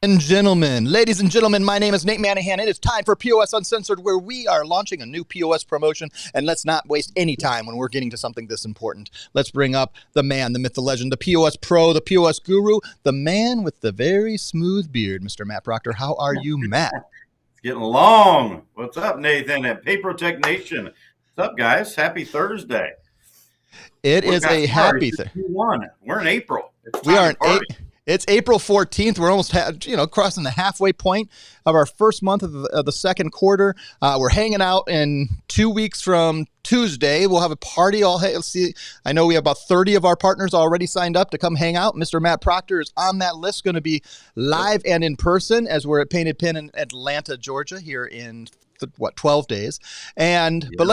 Ladies and gentlemen, my name is Nate Manahan. It is time for POS Uncensored, where we are launching a new POS promotion. And let's not waste any time when we're getting to something this important. Let's bring up the man, the myth, the legend, the POS Pro, the POS Guru, the man with the very smooth beard, Mr. Matt Proctor. How are you, Matt? It's getting long. What's up, Nathan at Papertech Nation? What's up, guys? Happy Thursday. It is a happy thing. We're in April. We are in April. It's April 14th. We're almost, crossing the halfway point of our first month of the second quarter. We're hanging out in 2 weeks from Tuesday. We'll have a party. I know we have about 30 of our partners already signed up to come hang out. Mr. Matt Proctor is on that list, going to be live and in person as we're at Painted Pin in Atlanta, Georgia, here in 12 days. But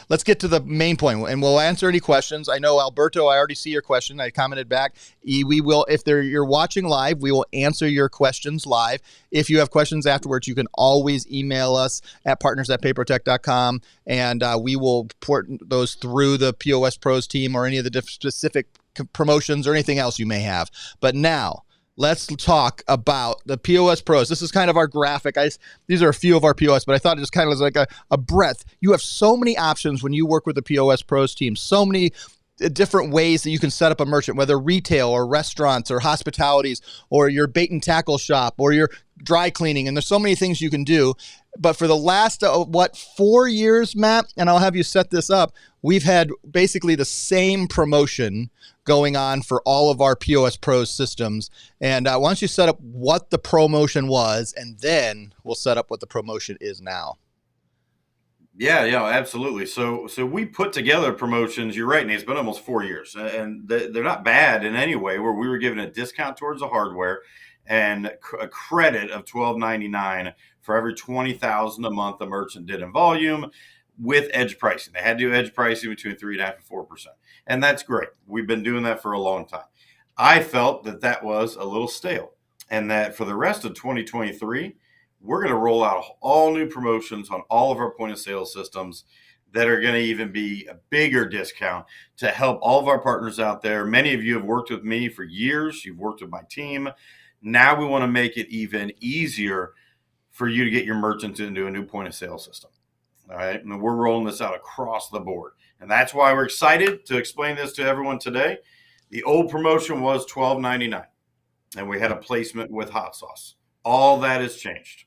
let's get to the main point, and we'll answer any questions. I know, Alberto, I already see your question. I commented back. We will, if you're watching live, we will answer your questions live. If you have questions afterwards, you can always email us at partners@papertech.com, and we will port those through the POS Pros team or any of the specific promotions or anything else you may have. But now, let's talk about the POS Pros. This is kind of our graphic. These are a few of our POS, but I thought it just kind of was like a breadth. You have so many options when you work with the POS Pros team, so many different ways that you can set up a merchant, whether retail or restaurants or hospitalities or your bait and tackle shop or your dry cleaning. And there's so many things you can do. But for the last, 4 years, Matt, and I'll have you set this up, we've had basically the same promotion going on for all of our POS Pros systems. And why don't you set up what the promotion was, and then we'll set up what the promotion is now. Yeah, absolutely. So we put together promotions. You're right, Nate. It's been almost 4 years, and they're not bad in any way. Where we were giving a discount towards the hardware and a credit of $12.99 for every $20,000 a month a merchant did in volume, with edge pricing. They had to do edge pricing between 3.5% and 4%, and that's great. We've been doing that for a long time. I felt that was a little stale, and that for the rest of 2023. We're going to roll out all new promotions on all of our point of sale systems that are going to even be a bigger discount to help all of our partners out there. Many of you have worked with me for years. You've worked with my team. Now we want to make it even easier for you to get your merchants into a new point of sale system. All right. And we're rolling this out across the board. And that's why we're excited to explain this to everyone today. The old promotion was $12.99, and we had a placement with hot sauce. All that has changed.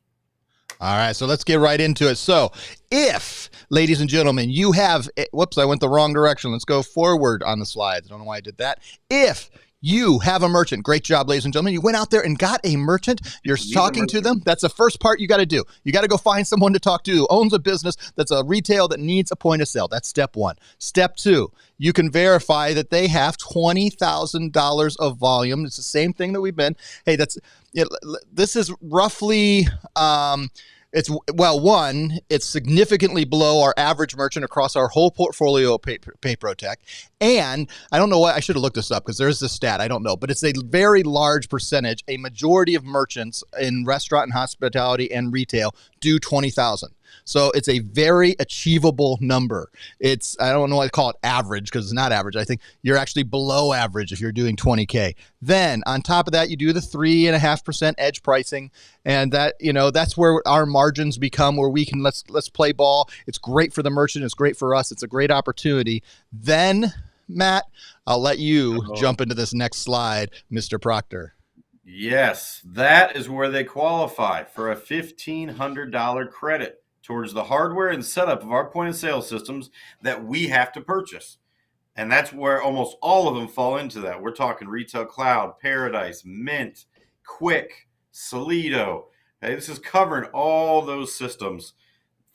All right, so let's get right into it. So if, ladies and gentlemen, you have, whoops, I went the wrong direction. Let's go forward on the slides. I don't know why I did that. If you have a merchant, great job, ladies and gentlemen. You went out there and got a merchant. You're talking to them. That's the first part you got to do. You got to go find someone to talk to who owns a business that's a retail that needs a point of sale. That's step one. Step two, you can verify that they have $20,000 of volume. It's the same thing that we've been. Hey, this is roughly, it's significantly below our average merchant across our whole portfolio of Papertech. And I don't know what, I should have looked this up because there's this stat, I don't know, but it's a very large percentage. A majority of merchants in restaurant and hospitality and retail do 20,000. So it's a very achievable number. I don't know why I call it average because it's not average. I think you're actually below average if you're doing 20K. Then on top of that, you do the 3.5% edge pricing. And that's where our margins become, where we can, let's play ball. It's great for the merchant. It's great for us. It's a great opportunity. Then, Matt, I'll let you jump into this next slide, Mr. Proctor. Yes, that is where they qualify for a $1,500 credit towards the hardware and setup of our point of sale systems that we have to purchase. And that's where almost all of them fall into that. We're talking Retail Cloud, Paradise, Mint, Quick, Solido. Okay, this is covering all those systems.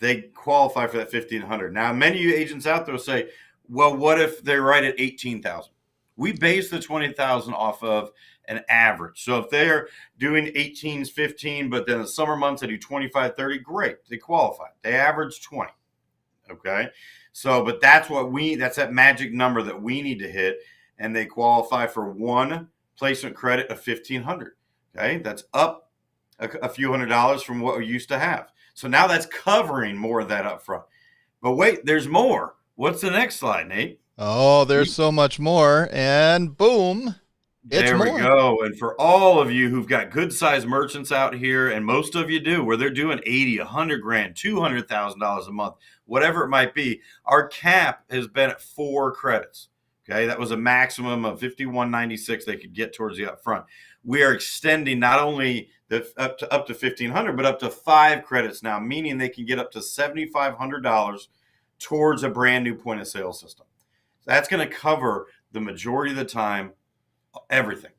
They qualify for that $1,500. Now, many of you agents out there will say, well, what if they're right at $18,000? We base the $20,000 off of an average. So if they're doing 18s, 15, but then the summer months they do 25, 30, great. They qualify. They average 20. Okay. So, but that's that magic number that we need to hit. And they qualify for one placement credit of $1,500. Okay. That's up a few $100s from what we used to have. So now that's covering more of that up front. But wait, there's more. What's the next slide, Nate? Oh, there's so much more. And boom. It's There we more. go. And for all of you who've got good sized merchants out here, and most of you do, where they're doing 80, 100 grand, $200,000 a month, whatever it might be, our cap has been at 4 credits. Okay. That was a maximum of 51.96 they could get towards the upfront. We are extending not only the up to 1,500, but up to 5 credits now, meaning they can get up to $7,500 towards a brand new point of sale system. That's going to cover the majority of the time everything.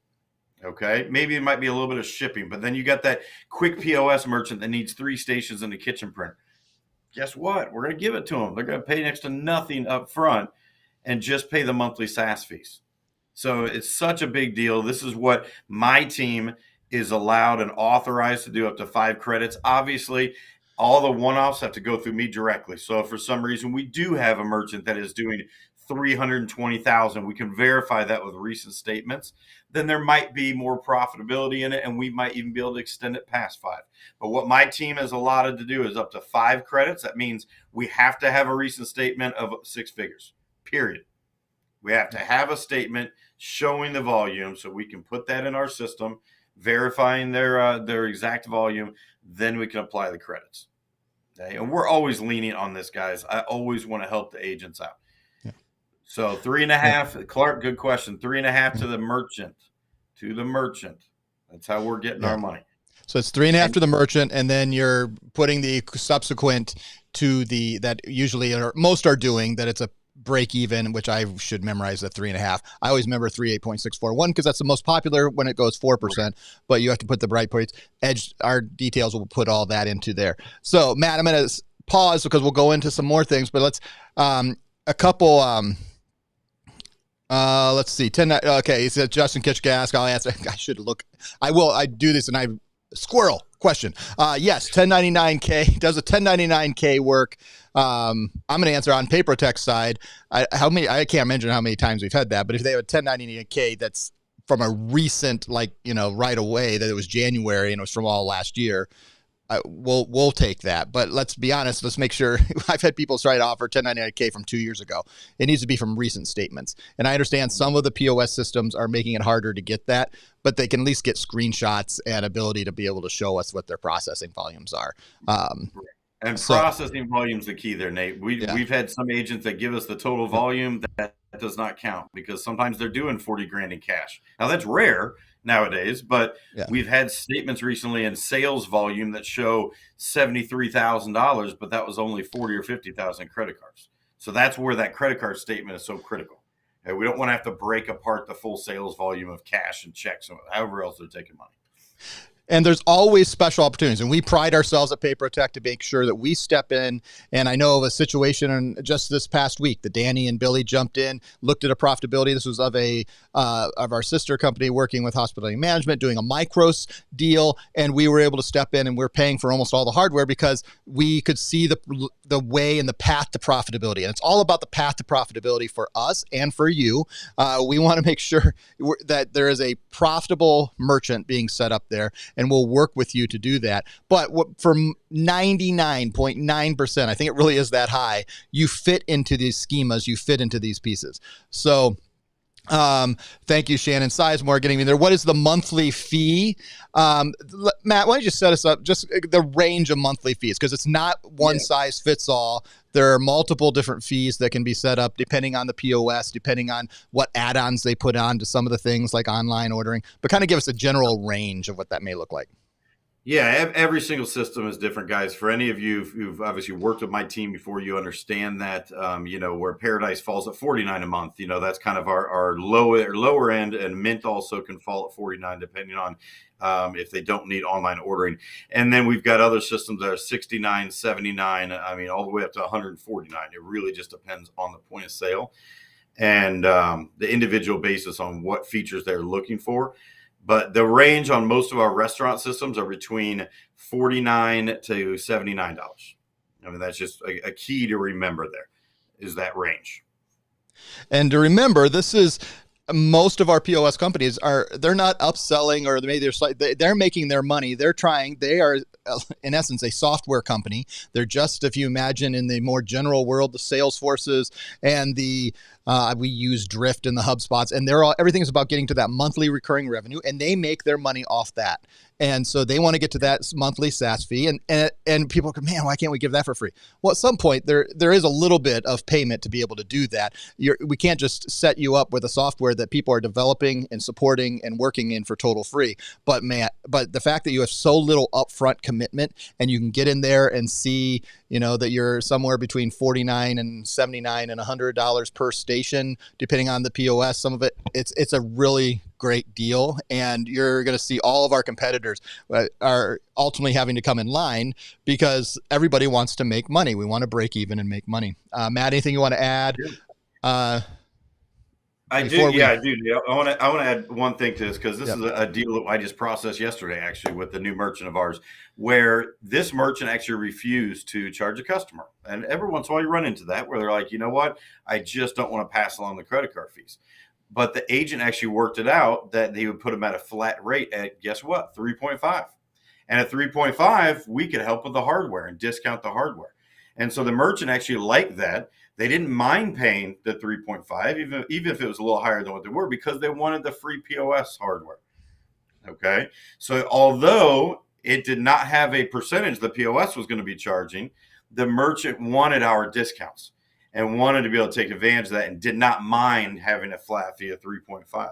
Okay. Maybe it might be a little bit of shipping, but then you got that quick POS merchant that needs 3 stations and a kitchen printer. Guess what? We're going to give it to them. They're going to pay next to nothing up front and just pay the monthly SaaS fees. So it's such a big deal. This is what my team is allowed and authorized to do, up to 5 credits. Obviously, all the one-offs have to go through me directly. So if for some reason we do have a merchant that is doing 320,000, we can verify that with recent statements, then there might be more profitability in it, and we might even be able to extend it past 5. But what my team is allotted to do is up to 5 credits. That means we have to have a recent statement of 6 figures, period. We have to have a statement showing the volume so we can put that in our system, verifying their exact volume. Then we can apply the credits. Okay? And we're always leaning on this, guys. I always want to help the agents out. So 3.5, Clark, good question. 3.5 to the merchant. That's how we're getting our money. So it's 3.5 to the merchant, and then you're putting the subsequent to that usually most are doing that. It's a break even, which I should memorize at 3.5. I always remember 38.641 because that's the most popular when it goes 4%, but you have to put the bright points. Our details will put all that into there. So Matt, I'm going to pause because we'll go into some more things, but let's a couple. Let's see. Okay, he said Justin Kitchka ask. I'll answer. I should look. I will. I do this, and I squirrel question. Yes, 1099K. Does a 1099K work? I'm going to answer on PayProtect side. I can't imagine how many times we've had that, but if they have a 1099K that's from a recent, right away, that it was January and it was from all last year, we'll take that. But let's be honest. Let's make sure. I've had people try to offer 1099K from 2 years ago. It needs to be from recent statements. And I understand some of the POS systems are making it harder to get that, but they can at least get screenshots and ability to be able to show us what their processing volumes are. Processing volume is the key there, Nate. We've had some agents that give us the total volume that does not count because sometimes they're doing 40 grand in cash. Now that's rare nowadays, but we've had statements recently in sales volume that show $73,000, but that was only 40 or 50,000 credit cards. So that's where that credit card statement is so critical. Okay, we don't want to have to break apart the full sales volume of cash and checks or however else they're taking money. And there's always special opportunities. And we pride ourselves at PayProtect to make sure that we step in. And I know of a situation just this past week that Danny and Billy jumped in, looked at a profitability. This was of our sister company working with hospitality management, doing a micros deal. And we were able to step in, and we're paying for almost all the hardware because we could see the way and the path to profitability. And it's all about the path to profitability for us and for you. We want to make sure that there is a profitable merchant being set up there, and we'll work with you to do that. But for 99.9%, I think it really is that high, you fit into these schemas, you fit into these pieces. So thank you, Shannon Sizemore, getting me there. What is the monthly fee? Matt, why don't you set us up just the range of monthly fees? Because it's not one size fits all. There are multiple different fees that can be set up depending on the POS, depending on what add-ons they put on to some of the things like online ordering, but kind of give us a general range of what that may look like. Yeah, every single system is different, guys. For any of you who've obviously worked with my team before, you understand that, where Paradise falls at $49 a month, that's kind of our lower end, and Mint also can fall at $49 depending on if they don't need online ordering. And then we've got other systems that are $69, $79, all the way up to $149. It really just depends on the point of sale and the individual basis on what features they're looking for. But the range on most of our restaurant systems are between $49 to $79. That's just a key to remember there is that range. And to remember, this is most of our POS companies they're not upselling, or maybe they're making their money. They are in essence, a software company. They're just, if you imagine in the more general world, the Salesforces and we use Drift and the HubSpots, and everything's about getting to that monthly recurring revenue, and they make their money off that. And so they want to get to that monthly SaaS fee, and people go, man, why can't we give that for free? Well, at some point there is a little bit of payment to be able to do that. We can't just set you up with a software that people are developing and supporting and working in for total free. But the fact that you have so little upfront commitment, and you can get in there and see, that you're somewhere between $49 and $79 and $100 per station, depending on the POS. Some of it's a really great deal, and you're going to see all of our competitors are ultimately having to come in line because everybody wants to make money. We want to break even and make money. Matt, anything you want to add? I do. I want to add one thing to this, because this is a deal that I just processed yesterday, actually, with the new merchant of ours, where this merchant actually refused to charge a customer. And every once in a while you run into that, where they're like, you know what, I just don't want to pass along the credit card fees. But the agent actually worked it out that they would put them at a flat rate at, guess what, 3.5. And at 3.5, we could help with the hardware and discount the hardware. And so the merchant actually liked that. They didn't mind paying the 3.5, even if it was a little higher than what they were, because they wanted the free POS hardware. Okay. So although it did not have a percentage the POS was going to be charging, the merchant wanted our discounts and wanted to be able to take advantage of that, and did not mind having a flat fee of 3.5.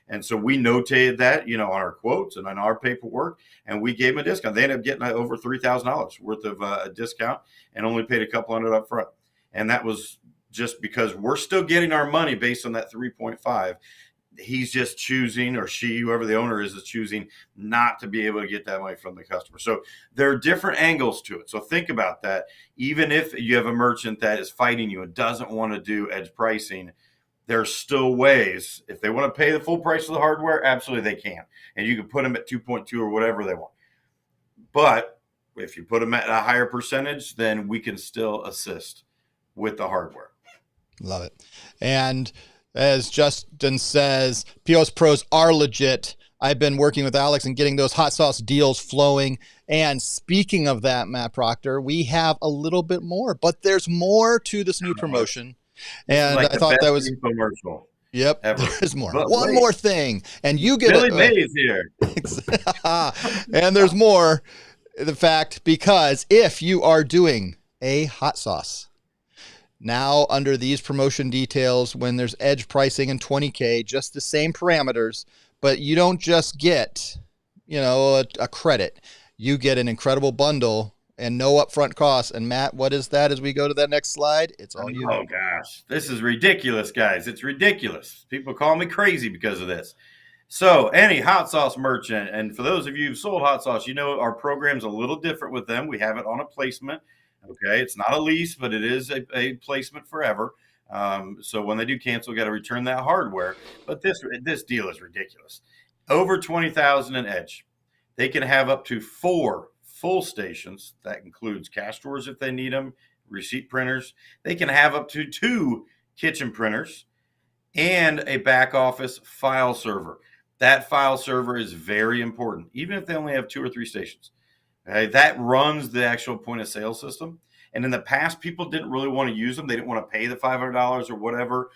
And so we notated that, on our quotes and on our paperwork, and we gave them a discount. They ended up getting over $3,000 worth of a discount, and only paid a couple hundred up front. And that was just because we're still getting our money based on that 3.5. He's just choosing, or she, whoever the owner is choosing not to be able to get that money from the customer. So there are different angles to it. So think about that. Even if you have a merchant that is fighting you and doesn't want to do edge pricing, there's still ways. If they want to pay the full price of the hardware, absolutely they can. And you can put them at 2.2 or whatever they want. But if you put them at a higher percentage, then we can still assist with the hardware. Love it. And as Justin says, POS Pros are legit. I've been working with Alex and getting those hot sauce deals flowing. And speaking of that, Matt Proctor, we have a little bit more, but there's more to this new promotion. And I thought that was commercial. Yep, Ever. There's more. But One more thing, and you get Billy Mays here. And there's more. The fact, because if you are doing a hot sauce, now under these promotion details, when there's edge pricing and 20K, just the same parameters, but you don't just get, a credit. You get an incredible bundle and no upfront costs. And Matt, what is that as we go to that next slide? It's all you. Oh gosh, this is ridiculous, guys. It's ridiculous. People call me crazy because of this. So any hot sauce merchant, and for those of you who've sold hot sauce, our program's a little different with them. We have it on a placement. Okay, it's not a lease, but it is a placement forever. So when they do cancel, got to return that hardware. But this deal is ridiculous. Over 20,000 in edge. They can have up to 4 full stations. That includes cash drawers if they need them, receipt printers. They can have up to 2 kitchen printers and a back office file server. That file server is very important, even if they only have 2 or 3 stations. Okay, that runs the actual point of sale system. And in the past, people didn't really want to use them. They didn't want to pay the $500 or whatever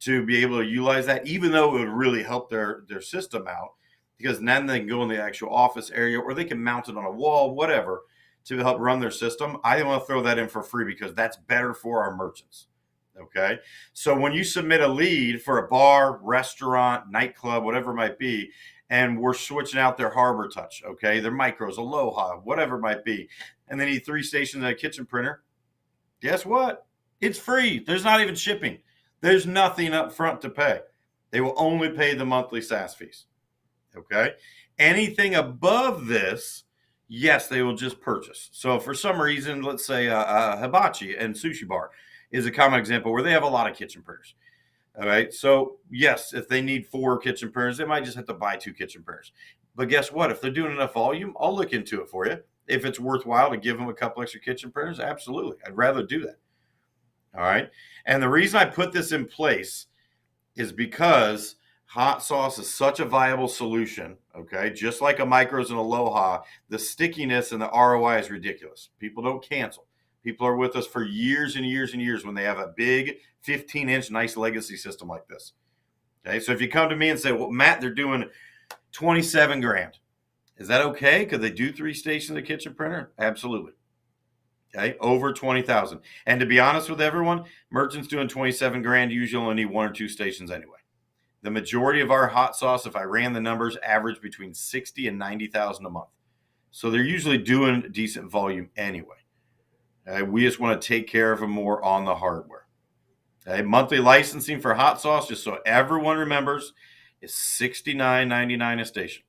to be able to utilize that, even though it would really help their system out, because then they can go in the actual office area, or they can mount it on a wall, whatever, to help run their system. I want to throw that in for free because that's better for our merchants. Okay. So when you submit a lead for a bar, restaurant, nightclub, whatever it might be, and we're switching out their Harbor Touch, okay, their Micros, Aloha, whatever it might be, and they need 3 stations and a kitchen printer, guess what? It's free. There's not even shipping. There's nothing up front to pay. They will only pay the monthly SaaS fees, okay? Anything above this, yes, they will just purchase. So for some reason, let's say a hibachi and sushi bar is a common example where they have a lot of kitchen printers. All right. So yes, if they need 4 kitchen printers, they might just have to buy 2 kitchen printers. But guess what? If they're doing enough volume, I'll look into it for you. If it's worthwhile to give them a couple extra kitchen printers, absolutely. I'd rather do that. All right. And the reason I put this in place is because Hot sauce is such a viable solution, okay? Just like a Micros and Aloha, the stickiness and the ROI is ridiculous. People don't cancel. People are with us for years and years and years when they have a big 15-inch nice legacy system like this. Okay, so if you come to me and say, well, Matt, they're doing 27 grand. Is that okay? Could they do 3 stations of kitchen printer? Absolutely. Okay, over 20,000. And to be honest with everyone, merchants doing 27 grand usually only need 1 or 2 stations anyway. The majority of our hot sauce, if I ran the numbers, average between 60 and 90,000 a month. So they're usually doing decent volume anyway. We just want to take care of them more on the hardware. Monthly licensing for hot sauce, just so everyone remembers, is $69.99 a station.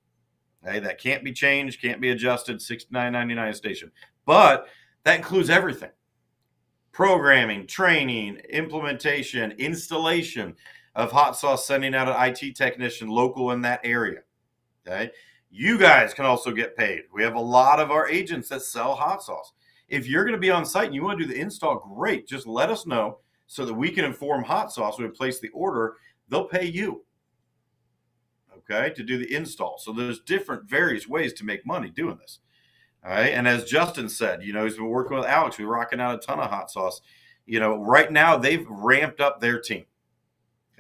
That can't be changed, can't be adjusted, $69.99 a station. But that includes everything. Programming, training, implementation, installation of hot sauce, sending out an IT technician local in that area. Okay. You guys can also get paid. We have a lot of our agents that sell hot sauce. If you're going to be on site and you want to do the install, great. Just let us know so that we can inform hot sauce when we place the order. They'll pay you, okay, to do the install. So there's different various ways to make money doing this. All right. And as Justin said, he's been working with Alex. We're rocking out a ton of hot sauce. Right now they've ramped up their team.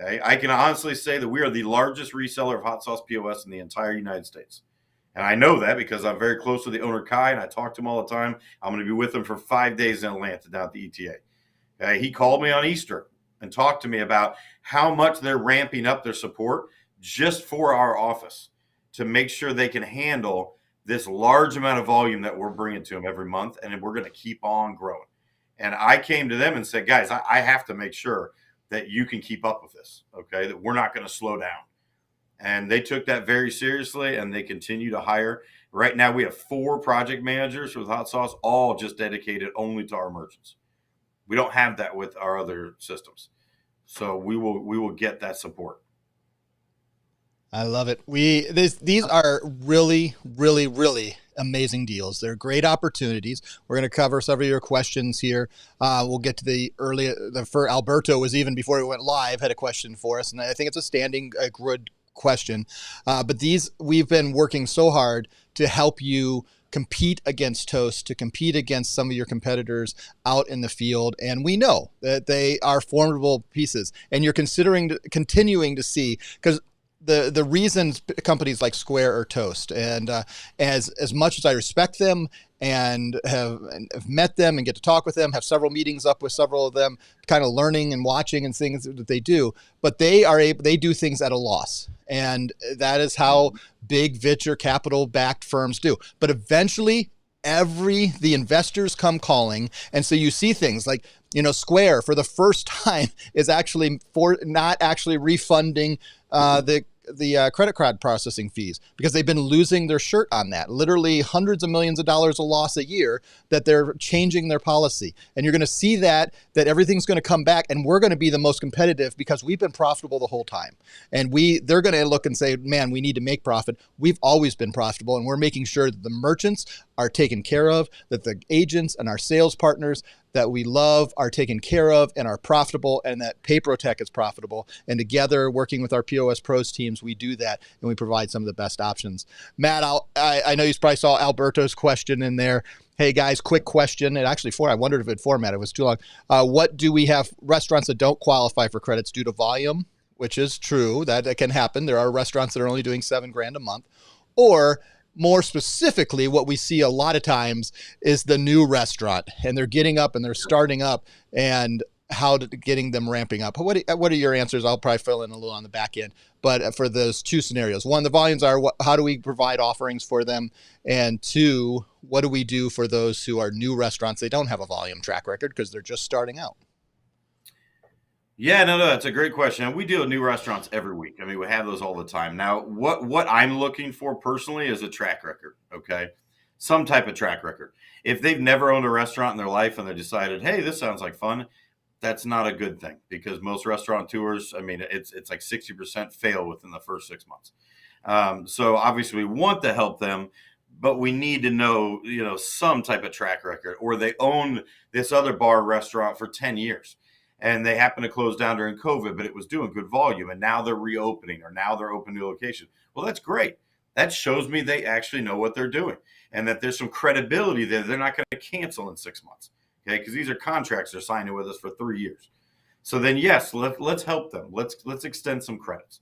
Okay, I can honestly say that we are the largest reseller of hot sauce POS in the entire United States. And I know that because I'm very close to the owner, Kai, and I talk to him all the time. I'm going to be with him for 5 days in Atlanta down at the ETA. He called me on Easter and talked to me about how much they're ramping up their support just for our office to make sure they can handle this large amount of volume that we're bringing to them every month, and we're going to keep on growing. And I came to them and said, guys, I have to make sure that you can keep up with this, okay, that we're not going to slow down. And they took that very seriously, and they continue to hire. Right now, we have 4 project managers with hot sauce, all just dedicated only to our merchants. We don't have that with our other systems. So we will get that support. I love it. These are really, really, really amazing deals. They're great opportunities. We're going to cover several of your questions here. We'll get to the for Alberto was even before we went live had a question for us, and I think it's a good question. But we've been working so hard to help you compete against Toast, to compete against some of your competitors out in the field. And we know that they are formidable pieces, and you're continuing to see, because the reasons companies like Square or Toast, and as much as I respect them and have met them and get to talk with them, have several meetings up with several of them, kind of learning and watching and things that they do, but they do things at a loss. And that is how big venture capital backed firms do. But eventually the investors come calling. And so you see things like, Square for the first time is actually not actually refunding the credit card processing fees, because they've been losing their shirt on that. Literally hundreds of millions of dollars of loss a year, that they're changing their policy. And you're going to see that everything's going to come back, and we're going to be the most competitive because we've been profitable the whole time. And they're going to look and say, man, we need to make profit. We've always been profitable, and we're making sure that the merchants are taken care of, that the agents and our sales partners that we love are taken care of and are profitable, and that PayProtech is profitable. And together, working with our POS Pros teams, we do that, and we provide some of the best options. Matt, I know you probably saw Alberto's question in there. Hey guys, quick question. And actually, I wondered if it formatted, it was too long. What do we have restaurants that don't qualify for credits due to volume? Which is true, that can happen. There are restaurants that are only doing $7,000 a month. Or more specifically, what we see a lot of times is the new restaurant, and they're getting up and they're starting up, and getting them ramping up. What are your answers? I'll probably fill in a little on the back end. But for those 2 scenarios, 1, the volumes are how do we provide offerings for them? And 2, what do we do for those who are new restaurants? They don't have a volume track record because they're just starting out. Yeah, no, that's a great question. And we deal with new restaurants every week. I mean, we have those all the time. Now, what I'm looking for personally is a track record, okay? Some type of track record. If they've never owned a restaurant in their life and they decided, hey, this sounds like fun, that's not a good thing, because most restaurateurs, I mean, it's like 60% fail within the first 6 months. So obviously we want to help them, but we need to know, some type of track record, or they own this other bar restaurant for 10 years. and they happen to close down during COVID, but it was doing good volume, and now they're reopening, or now they're opening new location. Well, that's great. That shows me they actually know what they're doing, and that there's some credibility there. They're not going to cancel in 6 months, okay? Because these are contracts they're signing with us for 3 years. So then, yes, let's help them. Let's extend some credits.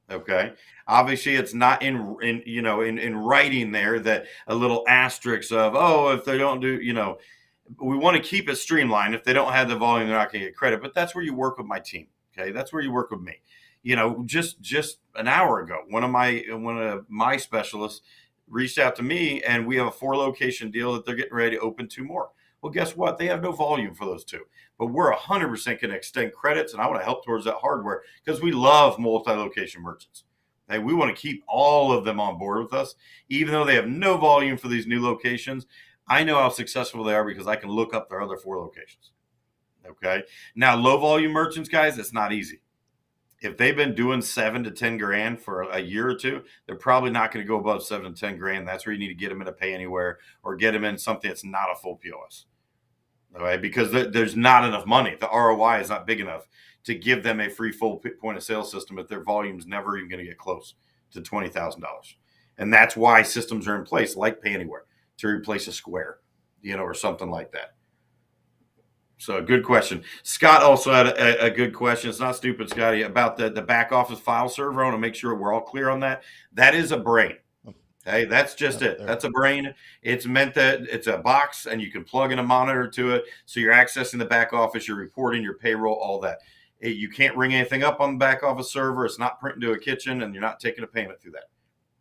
Okay. Obviously, it's not in writing there, that a little asterisk of, oh, if they don't do, we want to keep it streamlined. If they don't have the volume, they're not going to get credit. But that's where you work with my team. Okay. That's where you work with me. Just an hour ago, one of my specialists reached out to me, and we have a 4-location deal that they're getting ready to open 2 more. Well, guess what? They have no volume for those 2, but we're 100% going to extend credits, and I want to help towards that hardware, because we love multi-location merchants. Okay? We want to keep all of them on board with us, even though they have no volume for these new locations. I know how successful they are because I can look up their other 4 locations. Okay. Now, low volume merchants, guys, it's not easy. If they've been doing $7 to $10 grand for a year or 2, they're probably not going to go above 7 to 10 grand. That's where you need to get them in a Pay Anywhere, or get them in something that's not a full POS. All right, because there's not enough money. The ROI is not big enough to give them a free full point of sale system if their volume's never even going to get close to $20,000. And that's why systems are in place like Pay Anywhere to replace a Square, or something like that. So good question. Scott also had a good question. It's not stupid, Scotty, about the back office file server. I want to make sure we're all clear on that. That is a brain. Okay, that's just it. That's a brain. It's meant that it's a box, and you can plug in a monitor to it. So you're accessing the back office, you're reporting, your payroll, all that. You can't ring anything up on the back office server. It's not printing to a kitchen, and you're not taking a payment through that.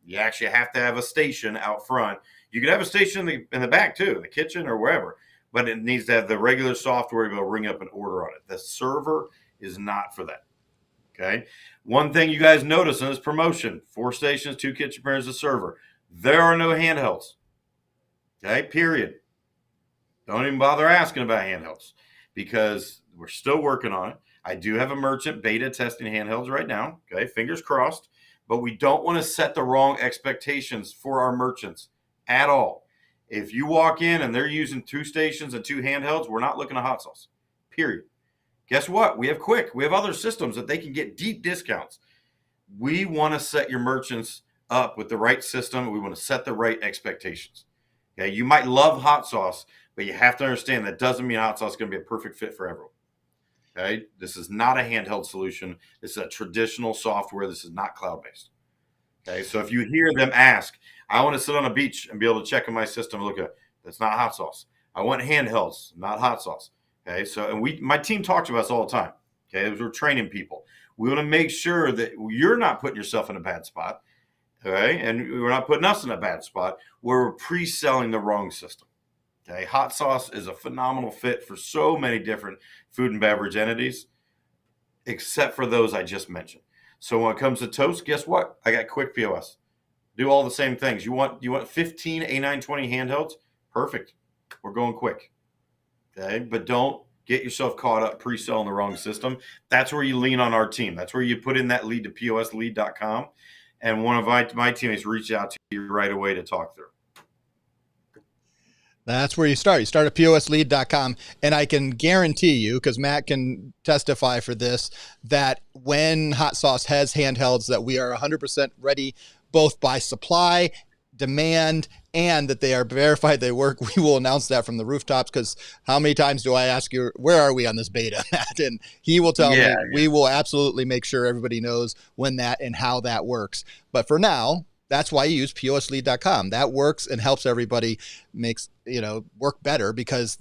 You actually have to have a station out front. You can have a station in the back too, in the kitchen or wherever, but it needs to have the regular software to be able to ring up an order on it. The server is not for that. Okay. One thing you guys notice in this promotion: 4 stations, 2 kitchen printers, a server. There are no handhelds. Okay, period. Don't even bother asking about handhelds, because we're still working on it. I do have a merchant beta testing handhelds right now. Okay, fingers crossed. But we don't want to set the wrong expectations for our merchants at all. If you walk in and they're using 2 stations and 2 handhelds, we're not looking at hot sauce. Period. Guess what? We have Quick. We have other systems that they can get deep discounts. We want to set your merchants up with the right system. We want to set the right expectations. Okay, you might love hot sauce, but you have to understand that doesn't mean hot sauce is going to be a perfect fit for everyone. Okay, this is not a handheld solution. This is a traditional software. This is not cloud-based. Okay, so if you hear them ask, I want to sit on a beach and be able to check in my system and look at it, that's not hot sauce. I want handhelds, not hot sauce. Okay, so my team talks about this all the time. Okay, as we're training people, we want to make sure that you're not putting yourself in a bad spot. Okay, and we're not putting us in a bad spot where we're pre-selling the wrong system. Okay, hot sauce is a phenomenal fit for so many different food and beverage entities, except for those I just mentioned. So when it comes to toast, guess what? I got Quick POS. Do all the same things. You want 15 A920 handhelds? Perfect. We're going Quick. Okay, but don't get yourself caught up pre-selling the wrong system. That's where you lean on our team. That's where you put in that lead to POS Leadcom, and one of my teammates reach out to you right away to talk through. That's where you start. You start at POSLead.com, and I can guarantee you, because Matt can testify for this, that when Hot Sauce has handhelds, that we are 100% ready, both by supply, demand, and that they are verified they work. We will announce that from the rooftops, because how many times do I ask you, where are we on this beta, Matt? And he will tell me. We will absolutely make sure everybody knows when that and how that works. But for now, that's why you use POSLead.com. That works and helps everybody work better, because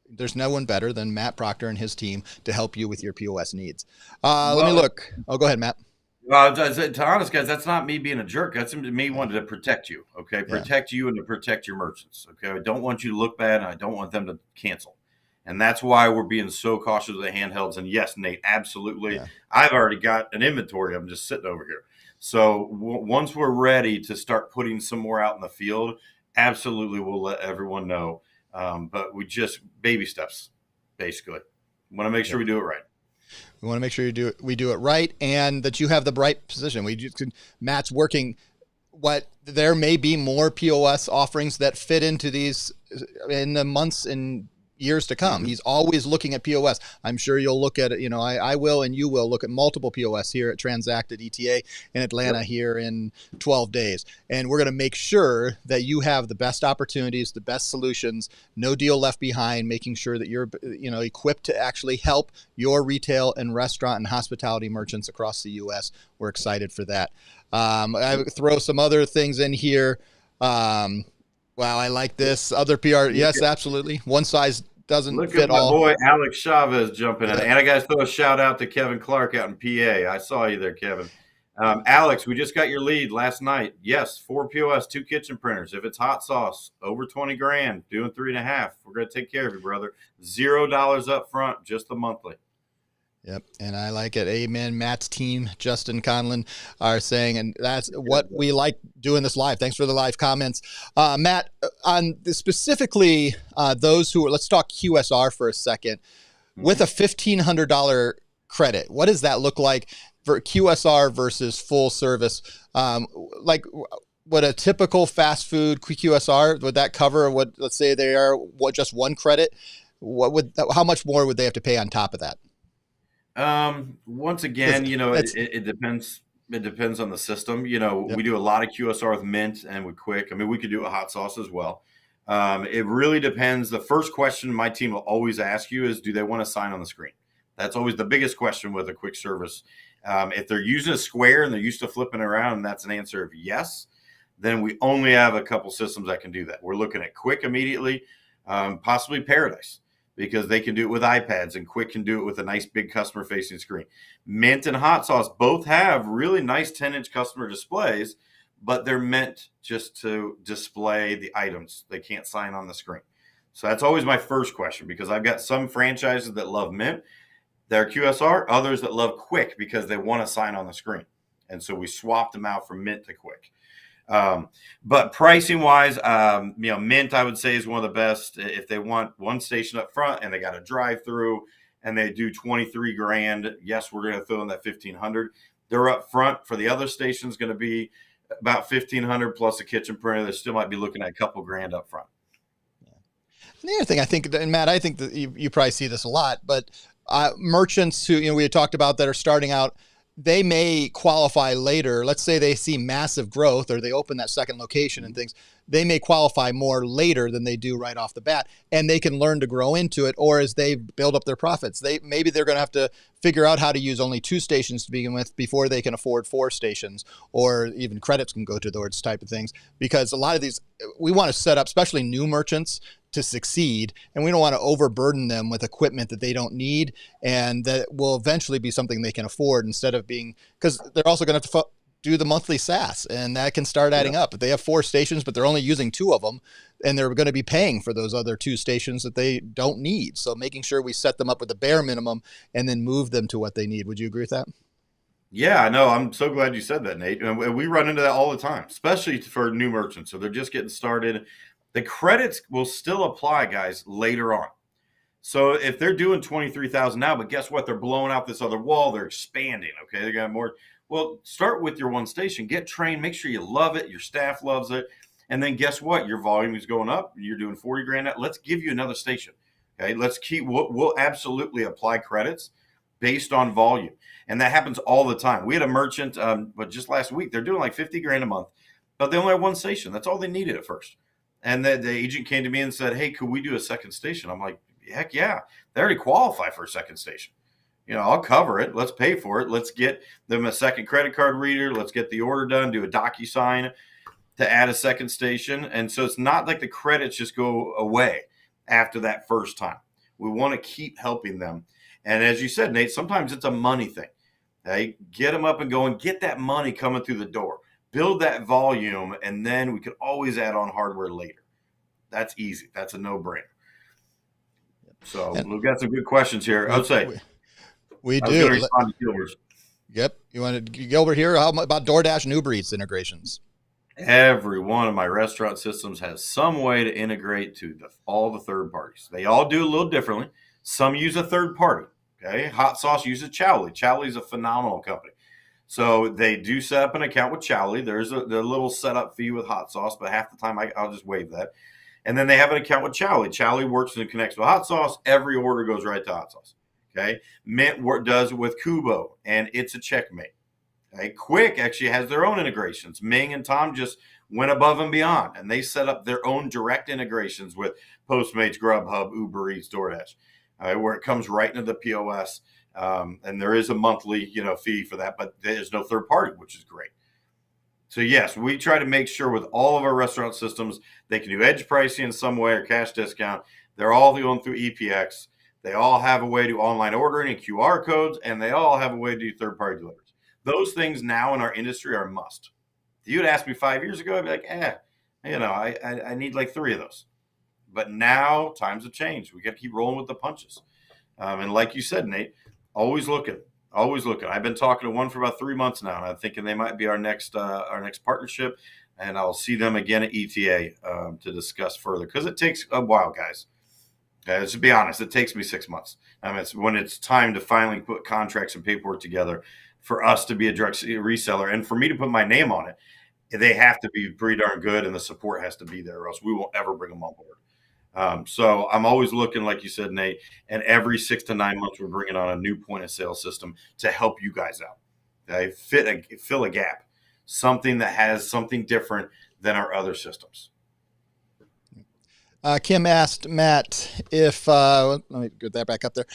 there's no one better than Matt Proctor and his team to help you with your POS needs. Let me look. Oh, go ahead, Matt. Well, to be honest, guys, that's not me being a jerk. That's me wanting to protect you. Okay, protect you and to protect your merchants. Okay, I don't want you to look bad, and I don't want them to cancel. And that's why we're being so cautious with the handhelds. And yes, Nate, absolutely. Yeah. I've already got an inventory. I'm just sitting over here. So once we're ready to start putting some more out in the field, absolutely we'll let everyone know. But we just baby steps, basically. Want to make sure we do it right. We want to make sure we do it right, and that you have the right position. Matt's working. There may be more POS offerings that fit into these in the months and years to come. He's always looking at POS. I'm sure you'll look at it. I will, and you will look at multiple POS here at Transact at ETA in Atlanta here in 12 days. And we're going to make sure that you have the best opportunities, the best solutions, no deal left behind, making sure that you're, equipped to actually help your retail and restaurant and hospitality merchants across the U.S. We're excited for that. I throw some other things in here. Wow, I like this. Other PR, yes, absolutely. One size doesn't Look fit at my all. boy Alex Chavez jumping in. Yeah. And I got to throw a shout out to Kevin Clark out in PA. I saw you there, Kevin. Alex, we just got your lead last night. Yes, 4 POS, 2 kitchen printers. If it's hot sauce, over 20 grand, doing 3.5. We're going to take care of you, brother. $0 up front, just the monthly. Yep, and I like it. Amen. Matt's team, Justin Conlon, are saying, and that's what we like doing this live. Thanks for the live comments. Matt, on specifically those who are, let's talk QSR for a second. With a $1,500 credit, what does that look like for QSR versus full service? Like, would a typical fast food QSR, would that cover what, let's say they are just one credit? How much more would they have to pay on top of that? Once again, it depends. It depends on the system. Yep. We do a lot of QSR with Mint and with Quick. I mean, we could do a hot sauce as well. It really depends. The first question my team will always ask you is, do they want to sign on the screen? That's always the biggest question with a quick service. If they're using a square and they're used to flipping around and that's an answer of yes, then we only have a couple systems that can do that. We're looking at Quick immediately, possibly Paradise, because they can do it with iPads and Quick can do it with a nice big customer facing screen. Mint and Hot Sauce both have really nice 10-inch customer displays, but they're meant just to display the items. They can't sign on the screen. So that's always my first question, because I've got some franchises that love Mint, they're QSR, others that love Quick because they want to sign on the screen. And so we swapped them out from Mint to Quick. But pricing wise, Mint, I would say, is one of the best. If they want one station up front and they got a drive through and they do 23 grand, yes, we're going to throw in that 1,500. They're up front. For the other stations, going to be about 1,500 plus a kitchen printer. They still might be looking at a couple grand up front. And the other thing I think, and Matt, I think that you probably see this a lot, but merchants who, we had talked about that are starting out, they may qualify later. Let's say they see massive growth or they open that second location and things. They may qualify more later than they do right off the bat, and they can learn to grow into it. Or as they build up their profits, maybe they're going to have to figure out how to use only 2 stations to begin with before they can afford 4 stations, or even credits can go to those type of things. Because a lot of these, we want to set up, especially new merchants, to succeed, and we don't want to overburden them with equipment that they don't need and that will eventually be something they can afford, instead of being, because they're also going to have to do the monthly SaaS, and that can start adding up. If they have 4 stations but they're only using 2 of them, and they're going to be paying for those other 2 stations that they don't need. So making sure we set them up with the bare minimum and then move them to what they need. Would you agree with that? Yeah, no, I'm so glad you said that, Nate. And we run into that all the time, especially for new merchants. So they're just getting started. The credits will still apply, guys, later on. So if they're doing 23,000 now, but guess what? They're blowing out this other wall. They're expanding. Okay, they got more. Well, start with your one station. Get trained. Make sure you love it. Your staff loves it. And then guess what? Your volume is going up. You're doing 40 grand. Let's give you another station. Okay, we'll absolutely apply credits based on volume. And that happens all the time. We had a merchant, but just last week, they're doing like 50 grand a month, but they only have 1 station. That's all they needed at first. And the agent came to me and said, hey, could we do a second station? I'm like, heck yeah. They already qualify for a second station. I'll cover it. Let's pay for it. Let's get them a second credit card reader. Let's get the order done, do a DocuSign to add a second station. And so it's not like the credits just go away after that first time. We want to keep helping them. And as you said, Nate, sometimes it's a money thing. Okay? Get them up and going, get that money coming through the door. Build that volume, and then we could always add on hardware later. That's easy. That's a no-brainer. So we've got some good questions here. I would say we do. I was going to respond to Gilbert's. Yep. You wanted Gilbert here? How about DoorDash and Uber Eats integrations? Every one of my restaurant systems has some way to integrate to all the third parties. They all do a little differently. Some use a third party. Okay, Hot Sauce uses Chowly. Chowly is a phenomenal company. So they do set up an account with Chowly. There's a little setup fee with Hot Sauce, but half the time I'll just waive that. And then they have an account with Chowley. Chowley works and connects with hot sauce. Every order goes right to hot sauce. Okay. Mint does with Kubo, and it's a checkmate. Okay. Quick actually has their own integrations. Ming and Tom just went above and beyond, and they set up their own direct integrations with Postmates, Grubhub, Uber Eats, DoorDash, where it comes right into the POS. And there is a monthly, fee for that, but there's no third party, which is great. So yes, we try to make sure with all of our restaurant systems, they can do edge pricing in some way or cash discount. They're all going through EPX. They all have a way to do online ordering and QR codes, and they all have a way to do third-party deliveries. Those things now in our industry are a must. If you had asked me 5 years ago, I'd be like, I need like 3 of those. But now times have changed. We got to keep rolling with the punches. And like you said, Nate, always looking. I've been talking to one for about 3 months now, and I'm thinking they might be our next partnership, and I'll see them again at ETA to discuss further, because it takes a while, guys. To be honest, it takes me 6 months. It's when it's time to finally put contracts and paperwork together for us to be a direct reseller, and for me to put my name on it. They have to be pretty darn good, and the support has to be there, or else we won't ever bring them on board. So I'm always looking, like you said, Nate, and every 6 to 9 months, we're bringing on a new point of sale system to help you guys out. Okay? Fill a gap, something that has something different than our other systems. Kim asked Matt if, let me get that back up there,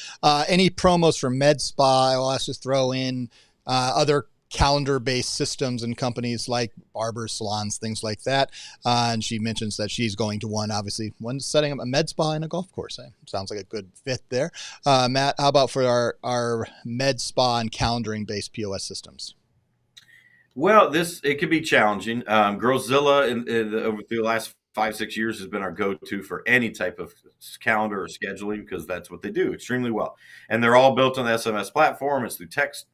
any promos for Med Spa. I'll just throw in other calendar-based systems and companies like barbers, salons, things like that. And she mentions that she's going to one setting up a med spa and a golf course. Sounds like a good fit there. Matt, how about for our med spa and calendaring-based POS systems? Well, it could be challenging. Girlzilla over the last 5-6 years has been our go-to for any type of calendar or scheduling, because that's what they do extremely well. And they're all built on the SMS platform. It's through text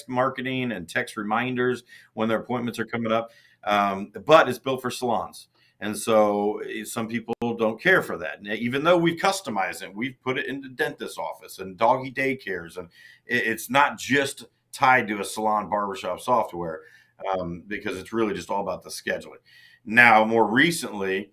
marketing and text reminders when their appointments are coming up. But it's built for salons. And so some people don't care for that. And even though we've customized it, we've put it in the dentist's office and doggy daycares. And it's not just tied to a salon barbershop software, because it's really just all about the scheduling. Now, more recently,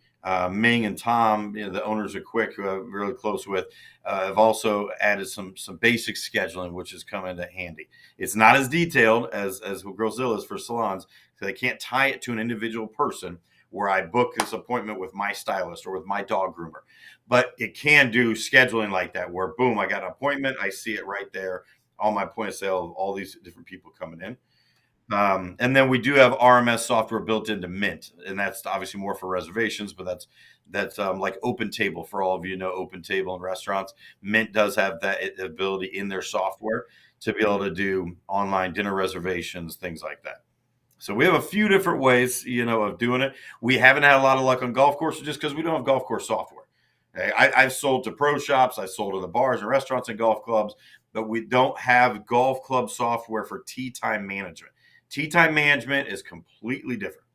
Ming and Tom, the owners of Quick, who I'm really close with, have also added some basic scheduling, which has come into handy. It's not as detailed as Girlzilla is for salons, so they can't tie it to an individual person where I book this appointment with my stylist or with my dog groomer. But it can do scheduling like that, where, boom, I got an appointment, I see it right there on my point of sale of all these different people coming in. And then we do have RMS software built into Mint, and that's obviously more for reservations, but that's like Open Table. For all of you know Open Table in restaurants, Mint does have that ability in their software to be able to do online dinner reservations, things like that. So we have a few different ways, of doing it. We haven't had a lot of luck on golf courses just because we don't have golf course software. Okay? I've sold to pro shops, I've sold to the bars and restaurants and golf clubs, but we don't have golf club software for tee time management. Tee time management is completely different.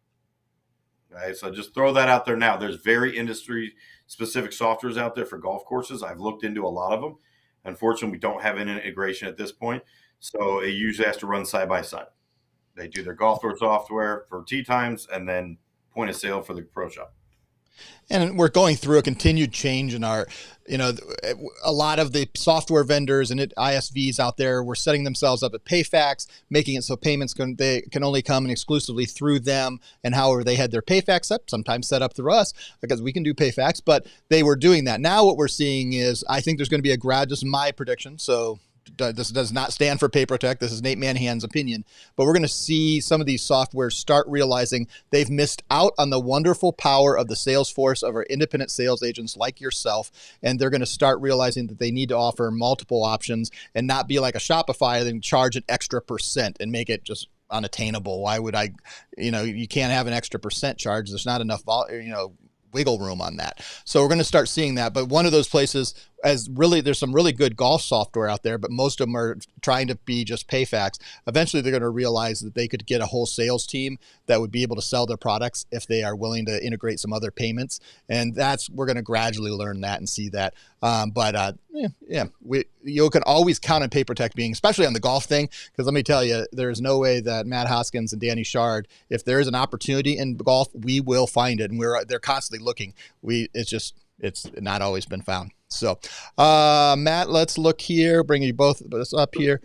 Okay, so just throw that out there now. There's very industry-specific softwares out there for golf courses. I've looked into a lot of them. Unfortunately, we don't have an integration at this point, so it usually has to run side by side. They do their golf course software for tee times and then point of sale for the pro shop. And we're going through a continued change in our, a lot of the software vendors and ISVs out there were setting themselves up at Payfax, making it so payments can only come in exclusively through them. And however they had their Payfax up, sometimes set up through us because we can do Payfax, but they were doing that. Now what we're seeing is, I think there's going to be this is my prediction. So this does not stand for PaperTech. This is Nate Manhan's opinion. But we're going to see some of these softwares start realizing they've missed out on the wonderful power of the sales force of our independent sales agents like yourself. And they're going to start realizing that they need to offer multiple options and not be like a Shopify and charge an extra % and make it just unattainable. Why would I, you can't have an extra % charge. There's not enough wiggle room on that. So we're going to start seeing that. But one of those places there's some really good golf software out there, but most of them are trying to be just Payfax. Eventually, they're going to realize that they could get a whole sales team that would be able to sell their products if they are willing to integrate some other payments. And we're going to gradually learn that and see that. You can always count on PayProtect being, especially on the golf thing, because let me tell you, there's no way that Matt Hoskins and Danny Shard, if there is an opportunity in golf, we will find it, and they're constantly looking. It's not always been found. So, Matt, let's look here. Bring you both up here.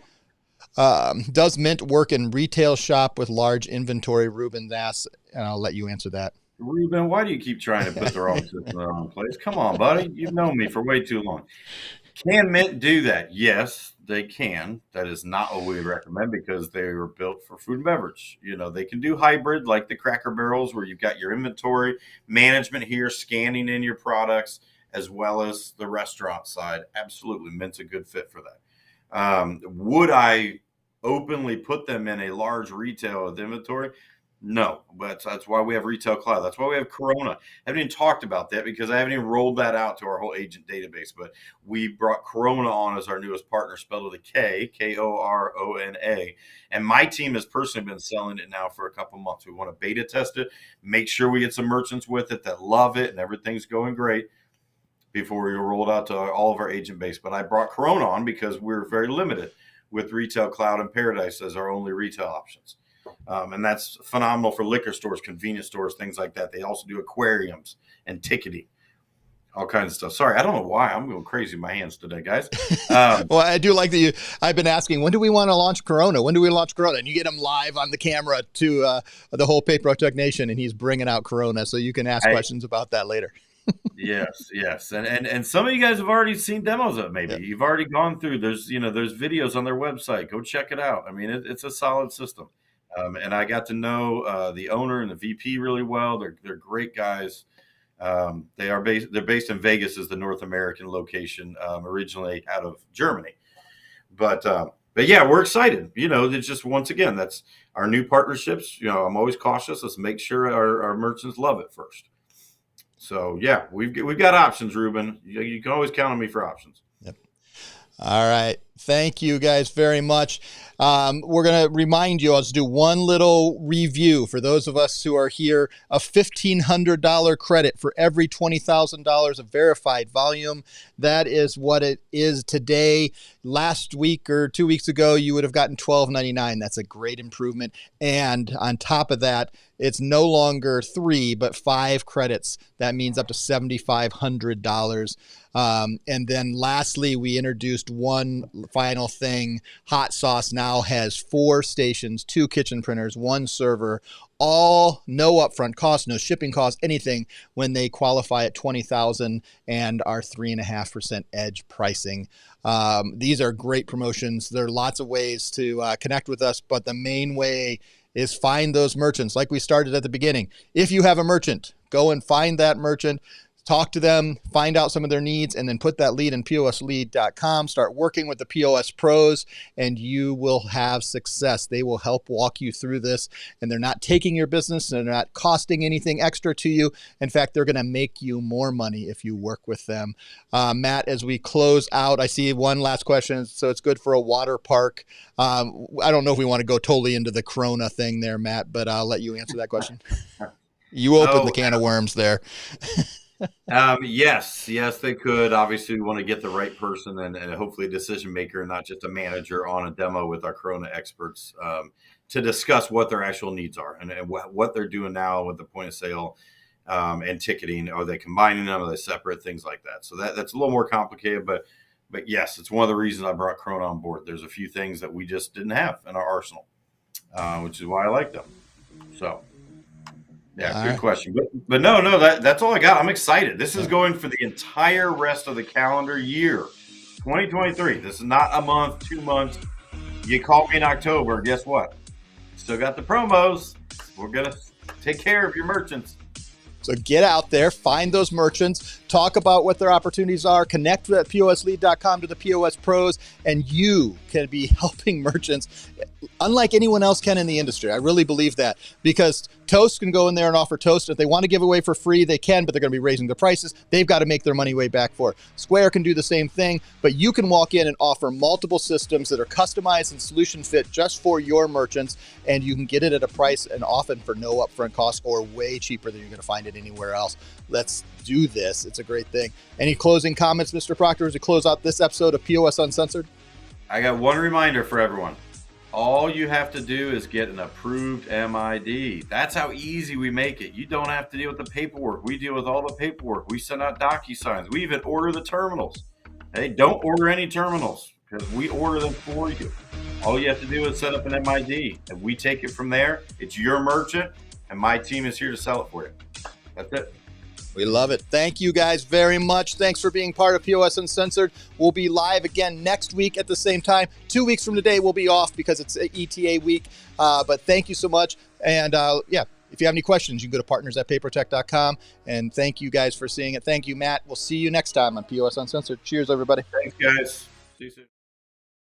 Does Mint work in retail shop with large inventory? Ruben asks, and I'll let you answer that. Ruben, why do you keep trying to put the wrong system in the wrong place? Come on, buddy. You've known me for way too long. Can Mint do that? Yes, they can. That is not what we recommend because they were built for food and beverage. They can do hybrid like the Cracker Barrels where you've got your inventory management here, scanning in your products, as well as the restaurant side. Absolutely. Mint's a good fit for that. Would I openly put them in a large retail with inventory? No, but that's why we have Retail Cloud. That's why we have Corona. I haven't even talked about that because I haven't even rolled that out to our whole agent database. But we brought Corona on as our newest partner, spelled with a K, Korona. And my team has personally been selling it now for a couple months. We want to beta test it, make sure we get some merchants with it that love it and everything's going great before we roll it out to all of our agent base. But I brought Corona on because we're very limited with Retail Cloud and Paradise as our only retail options. And that's phenomenal for liquor stores, convenience stores, things like that. They also do aquariums and ticketing, all kinds of stuff. Sorry, I don't know why I'm going crazy with my hands today, guys. Well, I do like that I've been asking, when do we want to launch Corona? When do we launch Corona? And you get him live on the camera to the whole PayProtect Nation, and he's bringing out Corona. So you can ask questions about that later. Yes. And some of you guys have already seen demos of it. Maybe you've already gone through. There's videos on their website. Go check it out. I mean, it's a solid system. And I got to know the owner and the VP really well. They're great guys. They're based in Vegas as the North American location, originally out of Germany. But yeah, we're excited. It's just, once again, that's our new partnerships. I'm always cautious. Let's make sure our merchants love it first. So yeah, we've got options, Ruben. You can always count on me for options. Yep. All right. Thank you guys very much. We're going to remind you, let's do one little review for those of us who are here, a $1,500 credit for every $20,000 of verified volume. That is what it is today. Last week or 2 weeks ago, you would have gotten $12.99. That's a great improvement. And on top of that, it's no longer 3, but 5 credits. That means up to $7,500. And then lastly, we introduced one final thing. Hot Sauce now has 4 stations, 2 kitchen printers, 1 server, all no upfront cost, no shipping cost, anything when they qualify at $20,000 and our 3.5% edge pricing. These are great promotions. There are lots of ways to connect with us, but the main way is find those merchants like we started at the beginning. If you have a merchant, go and find that merchant. Talk to them, find out some of their needs, and then put that lead in POSLead.com. Start working with the POS Pros, and you will have success. They will help walk you through this, and they're not taking your business, and they're not costing anything extra to you. In fact, they're going to make you more money if you work with them. Matt, as we close out, I see one last question. So it's good for a water park. I don't know if we want to go totally into the Corona thing there, Matt, but I'll let you answer that question. You opened the can of worms there. Yes, they could. Obviously, we want to get the right person and hopefully a decision maker and not just a manager on a demo with our Corona experts to discuss what their actual needs are and what they're doing now with the point of sale and ticketing. Are they combining them? Are they separate? Things like that. So that's a little more complicated, but yes, it's one of the reasons I brought Corona on board. There's a few things that we just didn't have in our arsenal, which is why I like them. So. Yeah, good question. But no, that's all I got. I'm excited. This is going for the entire rest of the calendar year, 2023. This is not a month, 2 months. You call me in October, guess what? Still got the promos. We're going to take care of your merchants. So get out there, find those merchants, talk about what their opportunities are, connect with POSLead.com to the POS Pros, and you can be helping merchants unlike anyone else can in the industry. I really believe that, because Toast can go in there and offer Toast. If they want to give away for free, they can, but they're going to be raising the prices. They've got to make their money way back for it. Square can do the same thing, but you can walk in and offer multiple systems that are customized and solution fit just for your merchants, and you can get it at a price and often for no upfront cost or way cheaper than you're going to find it anywhere else. Let's do this. It's a great thing. Any closing comments, Mr. Proctor, as we close out this episode of POS Uncensored? I got one reminder for everyone. All you have to do is get an approved MID. That's how easy we make it. You don't have to deal with the paperwork. We deal with all the paperwork. We send out DocuSigns. We even order the terminals. Hey, don't order any terminals because we order them for you. All you have to do is set up an MID, and we take it from there. It's your merchant, and my team is here to sell it for you. That's it. We love it. Thank you guys very much. Thanks for being part of POS Uncensored. We'll be live again next week at the same time. 2 weeks from today, we'll be off because it's ETA week. But thank you so much. And yeah, if you have any questions, you can go to partners@papertech.com. And thank you guys for seeing it. Thank you, Matt. We'll see you next time on POS Uncensored. Cheers, everybody. Thanks, guys. See you soon.